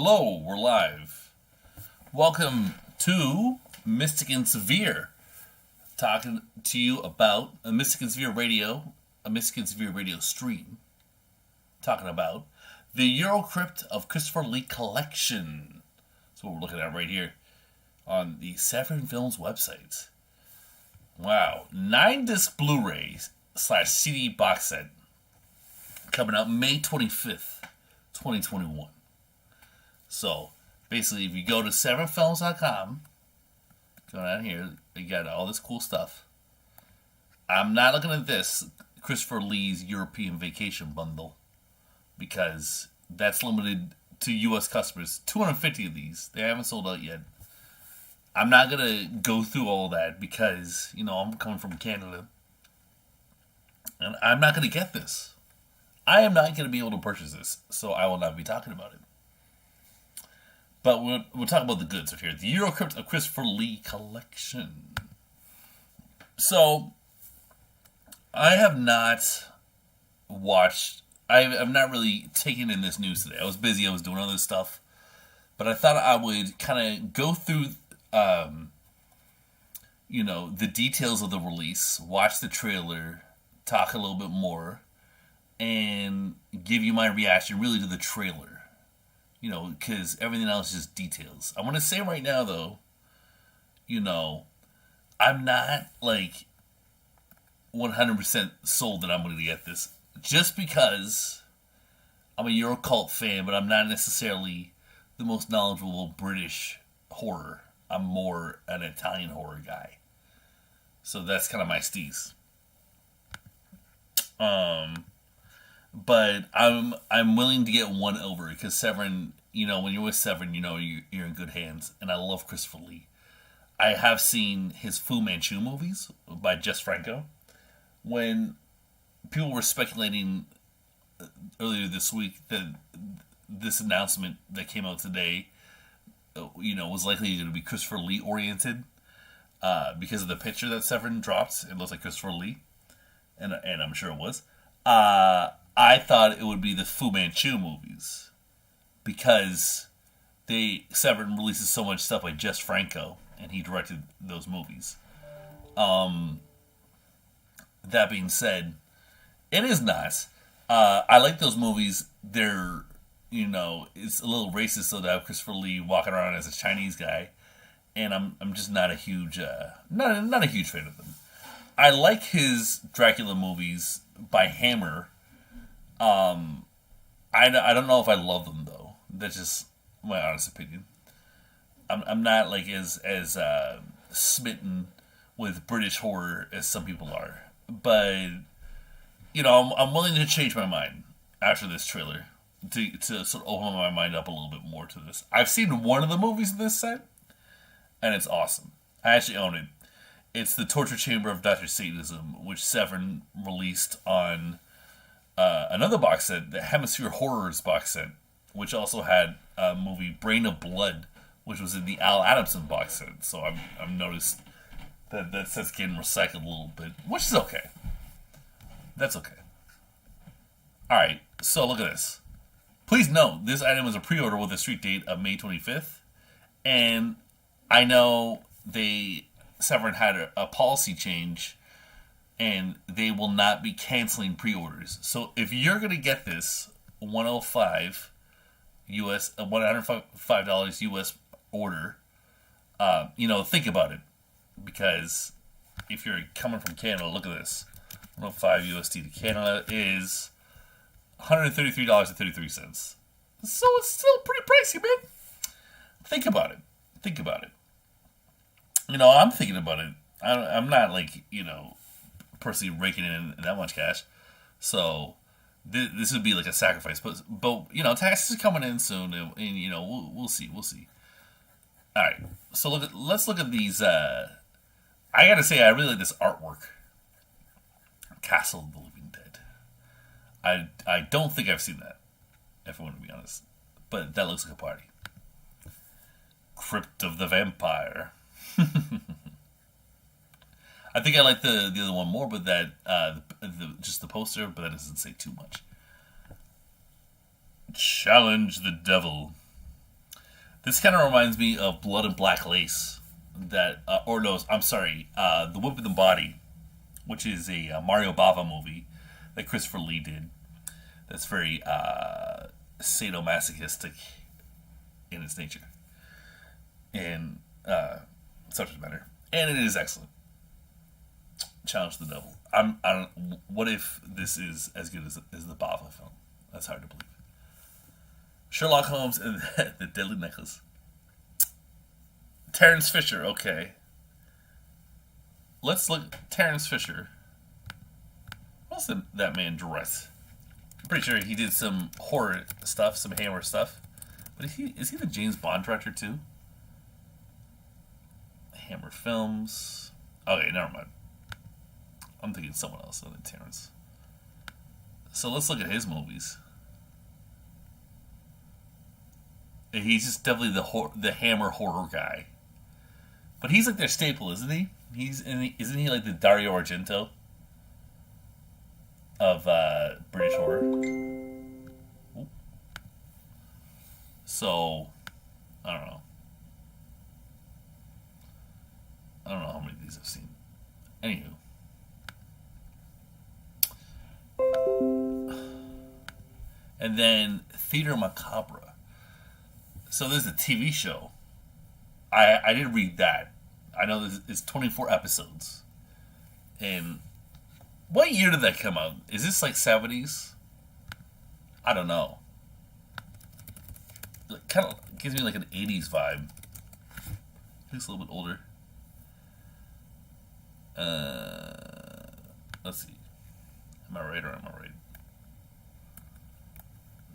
Hello, we're live. Welcome to Mystic and Severe. Talking to you about a Mystic and Severe radio, a Mystic and Severe radio stream. Talking about the Eurocrypt of Christopher Lee collection. That's what we're looking at right here on the Severin Films website. Wow, 9-disc Blu-ray / CD box set coming out May 25th, 2021. So, basically, if you go to severinfilms.com, go down here, you got all this cool stuff. I'm not looking at this, Christopher Lee's European Vacation Bundle, because that's limited to U.S. customers. 250 of these. They haven't sold out yet. I'm not going to go through all that because, I'm coming from Canada. And I'm not going to get this. I am not going to be able to purchase this, so I will not be talking about it. But we'll talk about the goods right here. The Eurocrypt of Christopher Lee collection. So, I have not watched... I've not really taken in this news today. I was busy. I was doing other stuff. But I thought I would kind of go through, the details of the release, watch the trailer, talk a little bit more, and give you my reaction really to the trailer. Because everything else is just details. I want to say right now, though, I'm not, 100% sold that I'm going to get this. Just because I'm a Eurocult fan, but I'm not necessarily the most knowledgeable British horror. I'm more an Italian horror guy. So that's kind of my steez. But I'm willing to get one over because Severin, when you're with Severin, you're in good hands. And I love Christopher Lee. I have seen his Fu Manchu movies by Jess Franco. When people were speculating earlier this week that this announcement that came out today, was likely going to be Christopher Lee oriented because of the picture that Severin dropped. It looks like Christopher Lee, and I'm sure it was. I thought it would be the Fu Manchu movies because Severin releases so much stuff by Jess Franco, and he directed those movies. That being said, it is not. I like those movies. They're, it's a little racist though to have Christopher Lee walking around as a Chinese guy, and I'm just not a huge not a huge fan of them. I like his Dracula movies by Hammer. I don't know if I love them though. That's just my honest opinion. I'm not as smitten with British horror as some people are, but I'm willing to change my mind after this trailer to sort of open my mind up a little bit more to this. I've seen one of the movies in this set, and it's awesome. I actually own it. It's The Torture Chamber of Dr. Satanism, which Severin released on another box set, the Hemisphere Horrors box set, which also had a movie Brain of Blood, which was in the Al Adamson box set. So I've noticed that set's getting recycled a little bit, which is okay. That's okay. Alright, so look at this. Please note, this item is a pre-order with a street date of May 25th, and I know Severin had a policy change, and they will not be canceling pre-orders. So if you're going to get this $105 US order, think about it. Because if you're coming from Canada, look at this. 105 USD to Canada is $133.33. So it's still pretty pricey, man. Think about it. I'm thinking about it. I'm not personally raking in that much cash. So this would be like a sacrifice. But taxes are coming in soon, and we'll see. All right. So let's look at these. I gotta say, I really like this artwork. Castle of the Living Dead. I don't think I've seen that, if I want to be honest. But that looks like a party. Crypt of the Vampire. I think I like the other one more, but that just the poster, but that doesn't say too much. Challenge the Devil. This kind of reminds me of Blood and Black Lace. I'm sorry, The Whip in the Body, which is a Mario Bava movie that Christopher Lee did. That's very sadomasochistic in its nature and subject matter, and it is excellent. Challenge the Devil. I don't. What if this is as good as the Bava film? That's hard to believe. Sherlock Holmes and the Deadly Necklace. Terrence Fisher. Okay. Let's look. Terrence Fisher. What's that man dress? I'm pretty sure he did some horror stuff, some Hammer stuff. But is he the James Bond director too? Hammer Films. Okay, never mind. I'm thinking someone else other than Terrence. So let's look at his movies. He's just definitely the Hammer horror guy. But he's like their staple, isn't he? Isn't he like the Dario Argento of British horror? Ooh. So, I don't know. I don't know how many of these I've seen. Anywho. And then Theater Macabre. So there's a TV show. I did read that. I know it's 24 episodes. And what year did that come out? Is this like 70s? I don't know. It kind of gives me like an 80s vibe. Looks a little bit older. Let's see. Am I right or am I right?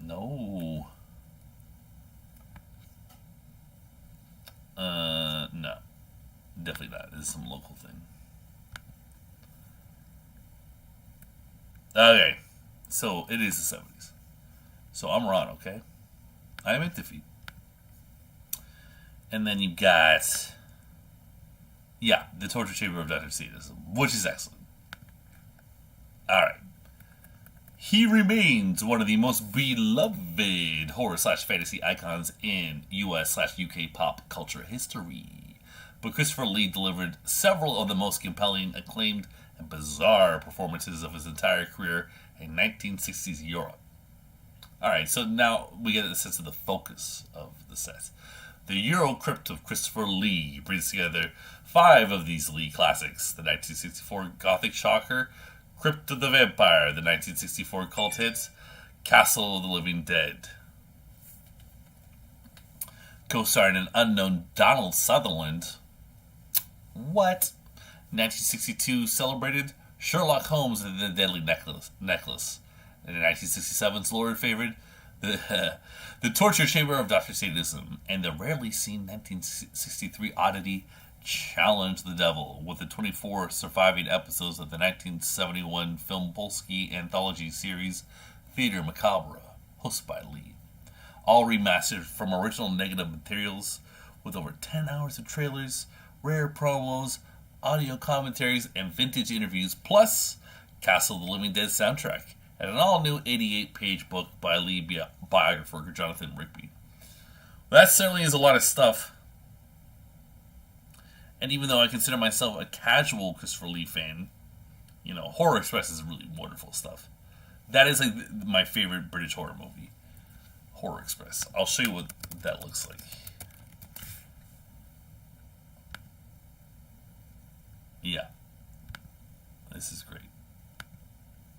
No. No. Definitely not. This is some local thing. Okay. So, it is the 70s. So, I'm wrong, okay? I am in defeat. And then you got... Yeah, The Torture Chamber of Dr. Sadism, which is excellent. Alright. He remains one of the most beloved horror/fantasy icons in US/UK pop culture history. But Christopher Lee delivered several of the most compelling, acclaimed, and bizarre performances of his entire career in 1960s Europe. Alright, so now we get a sense of the focus of the set. The Eurocrypt of Christopher Lee brings together 5 of these Lee classics: the 1964 Gothic shocker, Crypt of the Vampire, the 1964 cult hit, Castle of the Living Dead. Co-starring an unknown Donald Sutherland. What? 1962 celebrated Sherlock Holmes and the Deadly Necklace. And in 1967's Lord favorite, the Torture Chamber of Dr. Sadism, and the rarely seen 1963 oddity Challenge the Devil, with the 24 surviving episodes of the 1971 Film Polsky anthology series Theater Macabre, hosted by Lee. All remastered from original negative materials, with over 10 hours of trailers, rare promos, audio commentaries, and vintage interviews, plus Castle of the Living Dead soundtrack, and an all-new 88-page book by Lee biographer Jonathan Rigby. That certainly is a lot of stuff. And even though I consider myself a casual Christopher Lee fan, Horror Express is really wonderful stuff. That is like my favorite British horror movie, Horror Express. I'll show you what that looks like. Yeah. This is great.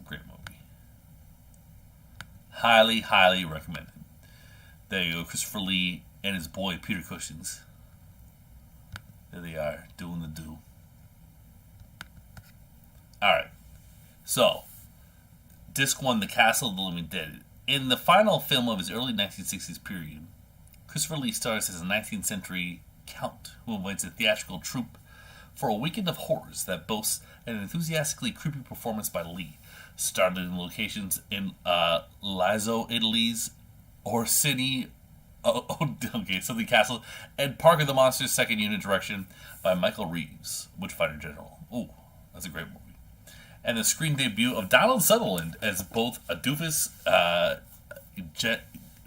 Great movie. Highly, highly recommended. There you go, Christopher Lee and his boy Peter Cushing's. There they are, doing the do. Alright. So, Disc 1, The Castle of the Living Dead. In the final film of his early 1960s period, Christopher Lee stars as a 19th century count who invites a theatrical troupe for a weekend of horrors that boasts an enthusiastically creepy performance by Lee, started in locations in Lazio, Italy's Orsini, the castle, and Park of the Monsters' second unit direction by Michael Reeves, Witchfinder General. Ooh, that's a great movie. And the screen debut of Donald Sutherland as both a doofus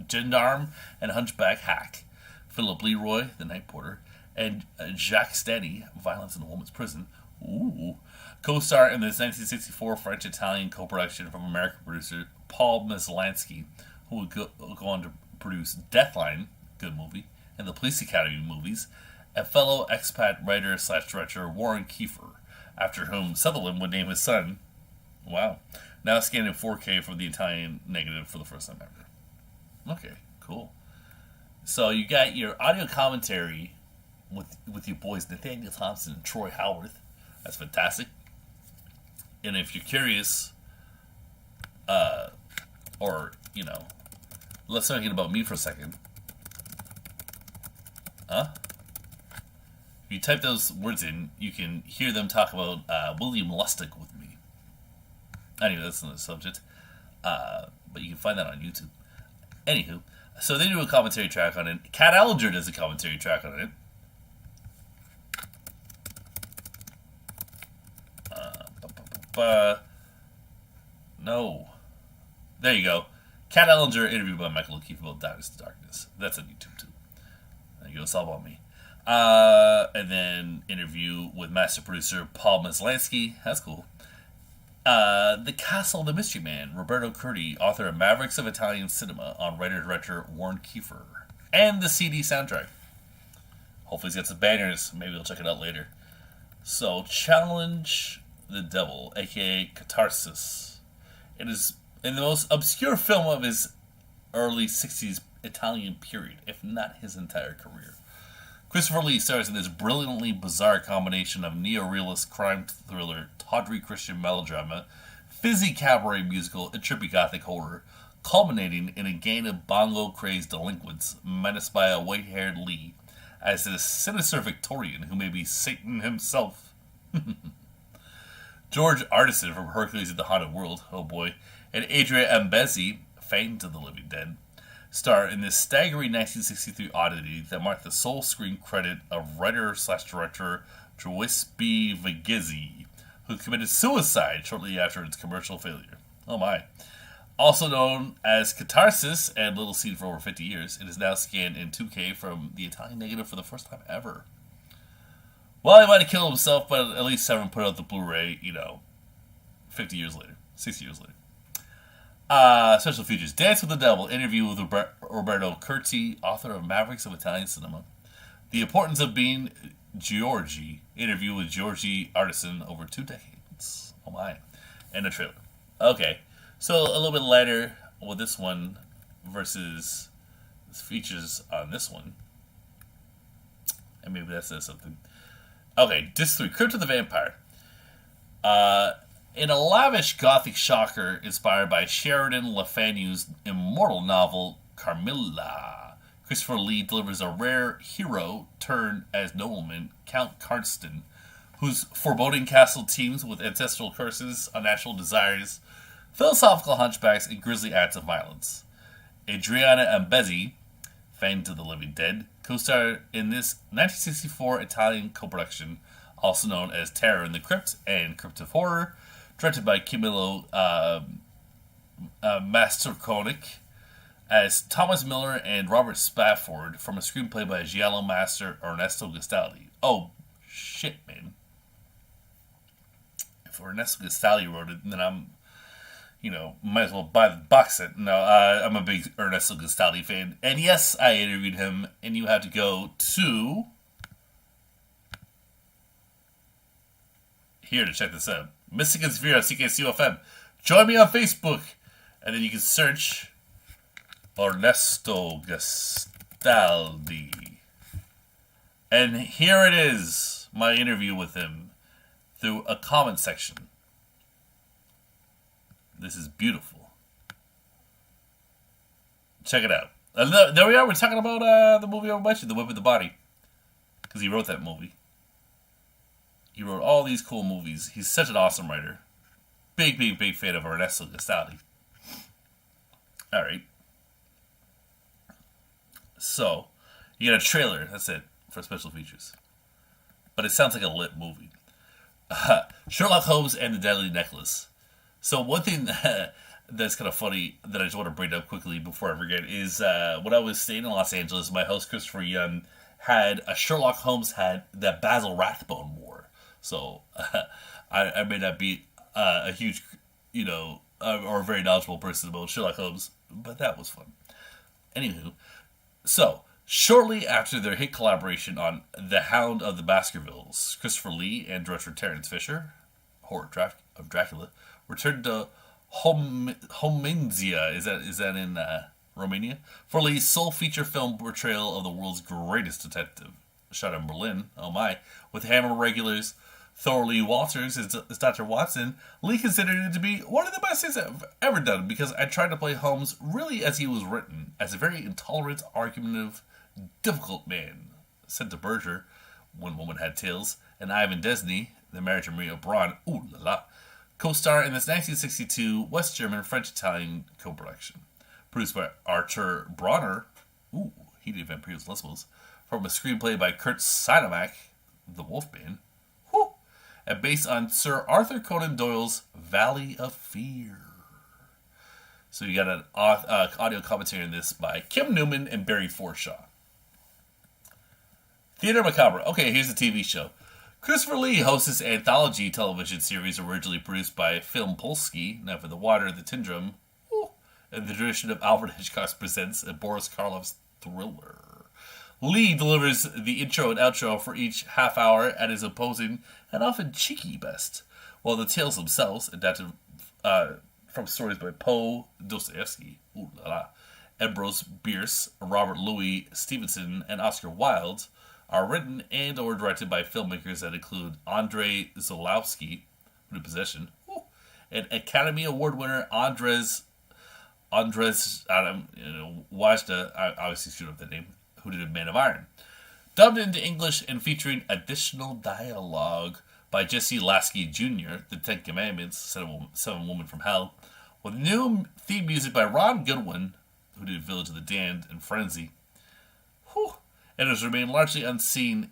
gendarme and hunchback hack. Philip Leroy, The Night Porter, and Jacques Stani, Violence in a Woman's Prison. Ooh. Co-star in this 1964 French-Italian co-production from American producer Paul Maslansky, who would go on to produce Deathline, good movie, and the Police Academy movies, and fellow expat writer/director Warren Kiefer, after whom Sutherland would name his son. Wow. Now scanned in 4K from the Italian negative for the first time ever. Okay, cool. So you got your audio commentary with your boys Nathaniel Thompson and Troy Howarth. That's fantastic. And if you're curious, or, let's talk about me for a second. Huh? If you type those words in, you can hear them talk about William Lustig with me. Anyway, that's another subject. But you can find that on YouTube. Anywho, so they do a commentary track on it. Cat Allinger does a commentary track on it. No. There you go. Cat Allinger interviewed by Michael O'Keefe about Dynasty Darkness. That's on YouTube too. There you go. It's all about me. And then interview with master producer Paul Maslansky. That's cool. The Castle of the Mystery Man, Roberto Curti, author of Mavericks of Italian Cinema, on writer-director Warren Kiefer. And the CD soundtrack. Hopefully he's got some bangers. Maybe we'll check it out later. So, Challenge the Devil, a.k.a. Catharsis. It is in the most obscure film of his early 60s Italian period, if not his entire career. Christopher Lee stars in this brilliantly bizarre combination of neo-realist crime thriller, tawdry Christian melodrama, fizzy cabaret musical, and trippy gothic horror, culminating in a gang of bongo-crazed delinquents menaced by a white-haired Lee as this sinister Victorian who may be Satan himself. George Artisan from Hercules in the Haunted World, oh boy, and Adria Ambezi, Fame to the Living Dead, star in this staggering 1963 oddity that marked the sole screen credit of writer/director Giuseppe Vigizzi, who committed suicide shortly after its commercial failure. Oh my. Also known as Catharsis and Little Seen for over 50 years, it is now scanned in 2K from the Italian negative for the first time ever. Well, he might have killed himself, but at least Seven put out the Blu-ray, 50 years later, 60 years later. Special features: Dance with the Devil, interview with Roberto Curti, author of Mavericks of Italian Cinema. The Importance of Being Giorgi, interview with Giorgi Artisan over 2 decades. Oh my. And a trailer. Okay, so a little bit lighter with this one versus the features on this one. And maybe that says something. Okay, Disc 3, Crypt of the Vampire. In a lavish gothic shocker inspired by Sheridan Le Fanu's immortal novel Carmilla, Christopher Lee delivers a rare hero turned as nobleman, Count Karsten, whose foreboding castle teems with ancestral curses, unnatural desires, philosophical hunchbacks, and grisly acts of violence. Adriana Ambezi, Fame to the Living Dead, co-starred in this 1964 Italian co-production, also known as Terror in the Crypt and Crypt of Horror, directed by Camillo Mastroconik, as Thomas Miller and Robert Spafford, from a screenplay by giallo master Ernesto Gastaldi. Oh, shit, man. If Ernesto Gastaldi wrote it, then I'm, might as well buy the box set. No, I'm a big Ernesto Gastaldi fan. And yes, I interviewed him, and you have to go to here to check this out. Mystic and Severe on CKCOFM. Join me on Facebook, and then you can search Ernesto Gastaldi. And here it is, my interview with him through a comment section. This is beautiful. Check it out. There we are. We're talking about the movie I mentioned, The Whip of the Body, because he wrote that movie. He wrote all these cool movies. He's such an awesome writer. Big, big, big fan of Ernesto Gastaldi. All right. So, you got a trailer. That's it for special features. But it sounds like a lit movie. Sherlock Holmes and the Deadly Necklace. So one thing that's kind of funny that I just want to bring up quickly before I forget is when I was staying in Los Angeles, my host Christopher Young had a Sherlock Holmes hat that Basil Rathbone wore. So I may not be a huge, or a very knowledgeable person about Sherlock Holmes, but that was fun. Anywho, so shortly after their hit collaboration on The Hound of the Baskervilles, Christopher Lee and director Terence Fisher, horror of Dracula, returned to Homenzia. Is that in Romania? For Lee's sole feature film portrayal of the world's greatest detective, shot in Berlin. Oh my! With Hammer regulars Thorley Walters as Dr. Watson, Lee considered it to be one of the best things I've ever done because I tried to play Holmes really as he was written, as a very intolerant, argumentative, difficult man. Said to Berger, When Woman Had Tails, and Ivan Desney, The Marriage of Maria Braun, ooh la la, co-star in this 1962 West German French-Italian co-production. Produced by Arthur Bronner, ooh, he did Vampires Lesbos, from a screenplay by Kurt Sinemak, The Wolfman, whew, and based on Sir Arthur Conan Doyle's Valley of Fear. So you got an audio commentary on this by Kim Newman and Barry Forshaw. Theater Macabre. Okay, here's the TV show. Christopher Lee hosts this anthology television series originally produced by Film Polsky, Now for the Water, The Tindrum, in the tradition of Alfred Hitchcock Presents and Boris Karloff's Thriller. Lee delivers the intro and outro for each half hour at his opposing and often cheeky best, while the tales themselves, adapted from stories by Poe, Dostoevsky, Ambrose Bierce, Robert Louis Stevenson, and Oscar Wilde, are written and or directed by filmmakers that include Andrei Zulawski, who did Possession, and Academy Award winner Andres Wajda, I obviously screwed up the name, who did Man of Iron. Dubbed into English and featuring additional dialogue by Jesse Lasky Jr., The Ten Commandments, Seven Women from Hell, with new theme music by Ron Goodwin, who did Village of the Damned and Frenzy. Whew. And has remained largely unseen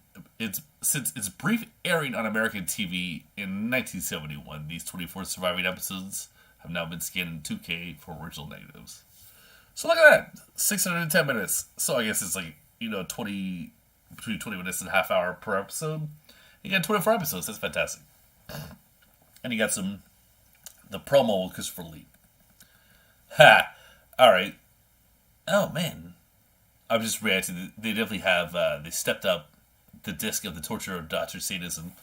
since its brief airing on American TV in 1971. These 24 surviving episodes have now been scanned in 2K for original negatives. So look at that, 610 minutes. So I guess it's like, between 20 minutes and a half hour per episode. You got 24 episodes, that's fantastic. And you got the promo with Christopher Lee. Ha! Alright. Oh man. I was just reacting. They definitely have, they stepped up the disc of the torture of Dr. Sadism,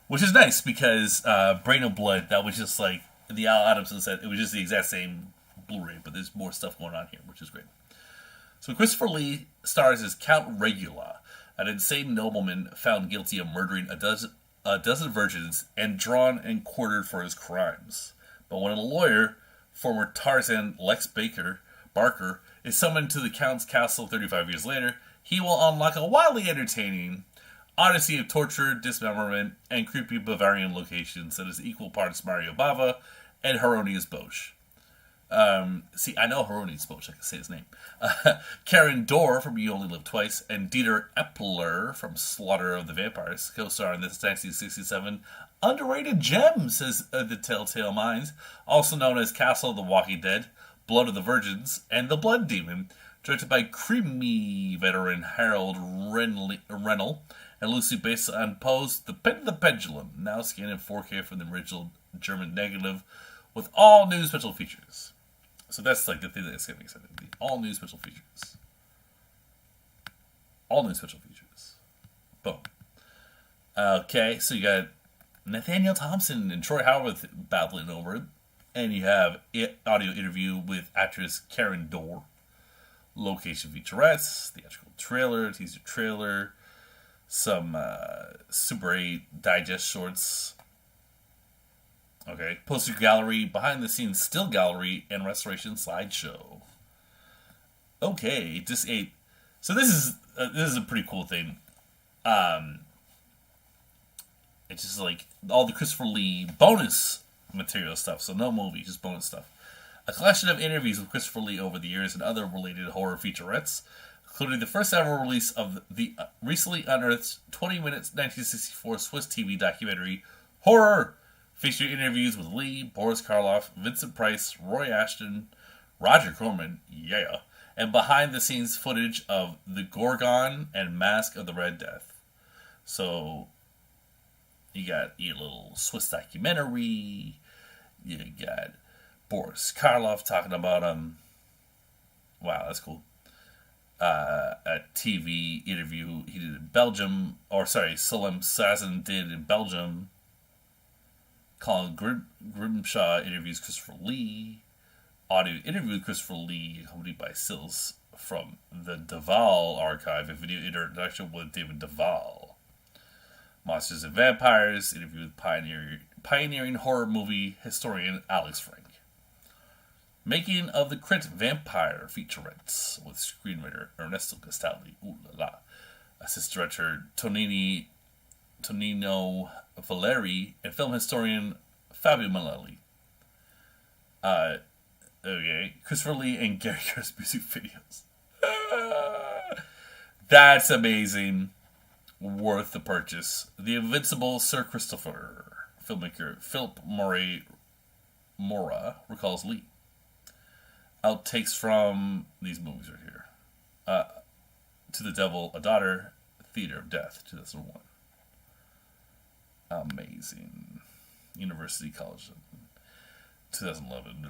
which is nice because Brain of Blood, that was just like, the Al Adamson said, it was just the exact same Blu-ray, but there's more stuff going on here, which is great. So Christopher Lee stars as Count Regula, an insane nobleman found guilty of murdering a dozen virgins and drawn and quartered for his crimes. But when a lawyer, former Tarzan Lex Barker, is summoned to the Count's castle 35 years later, he will unlock a wildly entertaining odyssey of torture, dismemberment, and creepy Bavarian locations that is equal parts Mario Bava and Hieronymus Bosch. See, I know Hieronymus Bosch, I can say his name. Karen Dorr from You Only Live Twice, and Dieter Epler from Slaughter of the Vampires co-star in this 1967 underrated gem, says the Telltale Minds, also known as Castle of the Walking Dead, Blood of the Virgins, and The Blood Demon, directed by creamy veteran Harold Rennell, and loosely based on Poe's The Pit of the Pendulum, now scanned in 4K from the original German negative, with all new special features. So that's like the thing that's getting me excited. The all new special features. All new special features. Boom. Okay, so you got Nathaniel Thompson and Troy Howarth battling over it. And you have audio interview with actress Karen Dorr. Location featurettes, theatrical trailer, teaser trailer, some Super 8 digest shorts. Okay, poster gallery, behind the scenes still gallery, and restoration slideshow. Okay, just 8. So this is a pretty cool thing. It's just like all the Christopher Lee bonus material stuff. So no movie, just bonus stuff. A collection of interviews with Christopher Lee over the years and other related horror featurettes, including the first ever release of the recently unearthed 20 minutes 1964 Swiss TV documentary Horror Featuring interviews with Lee, Boris Karloff, Vincent Price, Roy Ashton, Roger Corman, and behind-the-scenes footage of The Gorgon and Mask of the Red Death. So, you got your little Swiss documentary, you got Boris Karloff talking about him. Wow, that's cool. A TV interview he did in Belgium, Salem Sazin did in Belgium. Colin Grimshaw interviews Christopher Lee. Audio interview with Christopher Lee, accompanied by stills from the Duvall archive, a video introduction with David Duvall. Monsters and Vampires, interview with pioneering horror movie historian Alex Frank. Making of the Crypt Vampire featurettes with screenwriter Ernesto Castaldi, assistant director Tonino Valeri, and film historian Fabio Malelli. Christopher Lee and Gary Kerr's music videos. That's amazing. Worth the purchase. The Invincible Sir Christoper. Filmmaker Philip Mora recalls Lee. Outtakes from these movies right here. To the Devil, a Daughter, Theater of Death, 2001. Amazing. University College, 2011.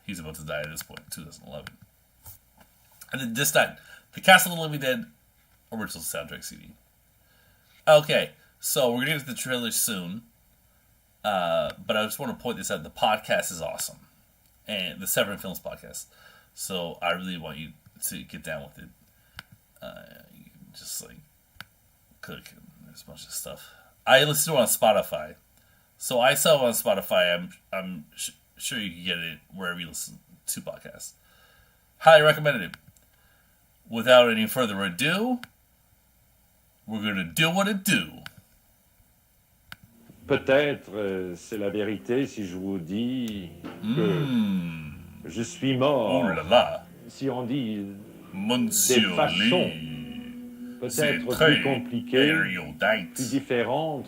He's about to die at this point, 2011. And then this time, The Cast of the Living Dead original soundtrack CD. Okay, so we're going to get to the trailer soon. But I just want to point this out. The podcast is awesome. And the Severin Films podcast. So I really want you to get down with it. You can just click and there's a bunch of stuff. I listen to it on Spotify. So I saw it on Spotify. I'm sure you can get it wherever you listen to podcasts. Highly recommended it. Without any further ado, we're going to do what it do. Peut-être c'est la vérité si je vous dis que je suis mort. Oh là là. Si on dit Monsieur des façons Lee, peut-être plus compliquées, plus différentes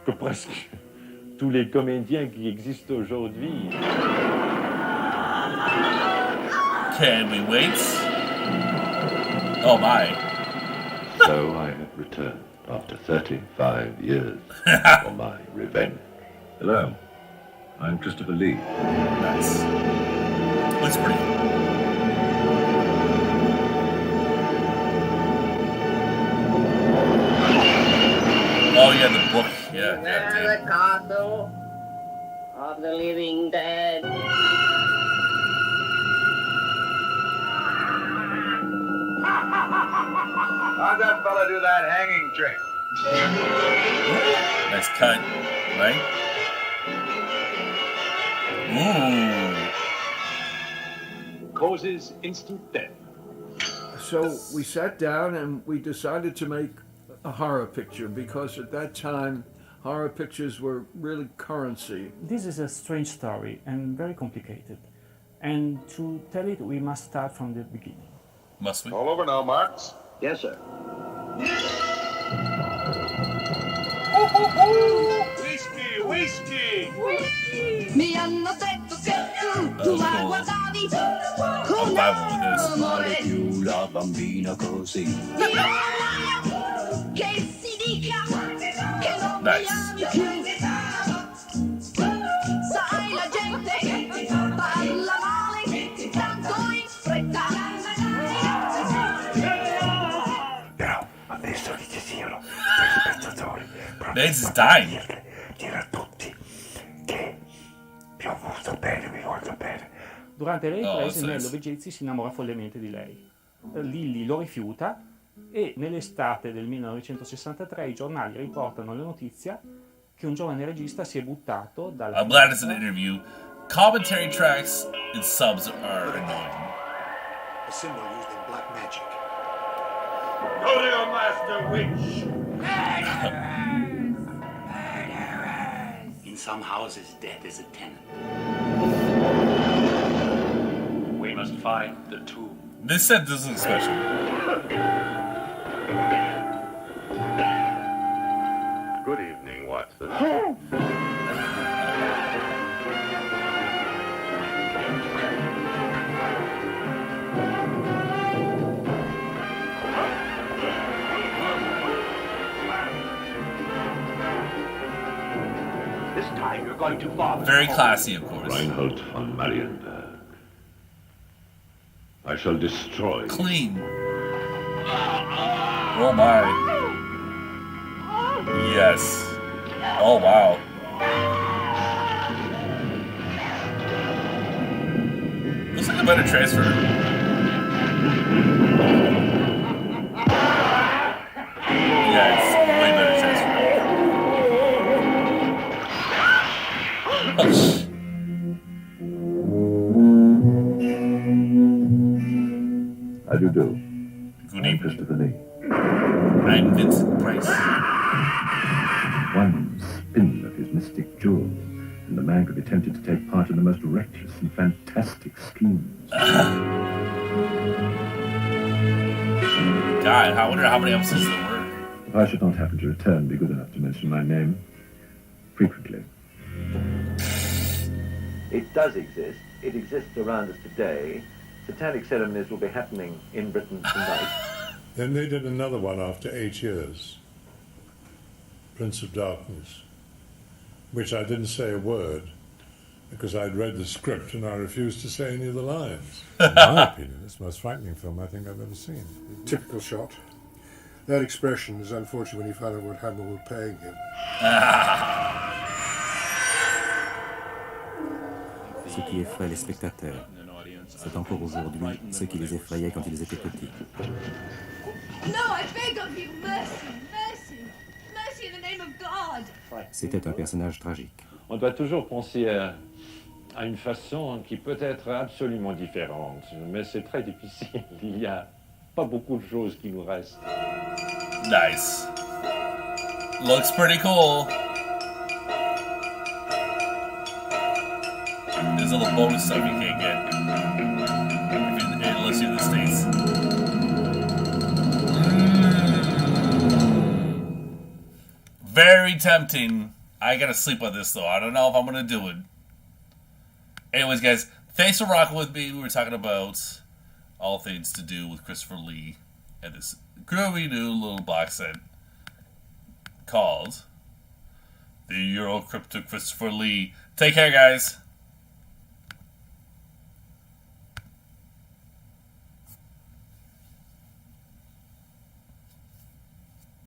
que presque tous les comédiens qui existent aujourd'hui. Can we wait? Oh my. So I have returned after 35 years for my revenge. Hello, I'm Christopher Lee. Nice. Looks pretty good. Oh yeah, the book. Yeah, The Castle of the Living Dead. How'd that fella do that hanging trick? Nice cut, right? Ooh. Causes instant death. So we sat down and we decided to make a horror picture because at that time horror pictures were really currency. This is a strange story and very complicated. And to tell it, we must start from the beginning. Must we? All over now, Marks. Yes, sir. Whiskey, whiskey! Mi hanno detto che tu la guardavi con amore. Più la bambina così. Che si dica che non mi ami più. Sai, la gente parla male, tanto in fretta. Però adesso che ci siano questi pensatori, This is dying. dire a tutti che vi ho voluto bene, vi voglio bene. Durante le riprese, sì, Nello sì. Vigezzi si innamora follemente di lei. Lilli lo rifiuta e nell'estate del 1963 i giornali riportano la notizia che un giovane regista si è buttato dalla I'm glad it's an interview. Commentary tracks and subs are annoying. A symbol used in black magic. Go to your master, witch! In some houses, death is a tenant. We must find the tomb. This set doesn't special. Good evening, Watson. This time you're going too far. Very classy, of course. Reinhold von Marienberg. I shall destroy. Clean. Oh my. Yes. Oh wow. Looks like a better transfer. Yeah, it's way better transfer. How do you do? Good I'm evening. Christopher Lee. I'm Vincent Price. One spin of his mystic jewel, and the man could be tempted to take part in the most reckless and fantastic schemes. God, I wonder how many episodes there were. If I should not happen to return, be good enough to mention my name frequently. It does exist. It exists around us today. Satanic ceremonies will be happening in Britain tonight. Then they did another one after 8 years, Prince of Darkness, which I didn't say a word because I'd read the script and I refused to say any of the lines. In my opinion, it's the most frightening film I think I've ever seen. Typical shot. That expression is unfortunate when he found out what Hammer were paying him. Ce qui effraie les spectateurs, c'est encore aujourd'hui ce qui les effrayait quand ils étaient petits. No, I beg of you, mercy, mercy, mercy in the name of God. C'était un personnage tragique. On doit toujours penser à une façon qui peut être absolument différente, mais c'est très difficile. Il n'y a pas beaucoup de choses qui nous restent. Nice. Looks pretty cool. There's a little bonus stuff you can't get unless you're in the States. Very tempting. I gotta sleep on this though. I don't know if I'm gonna do it. Anyways, guys, thanks for rocking with me. We were talking about all things to do with Christopher Lee and this groovy new little box set called The Eurocrypt to Christopher Lee. Take care, guys.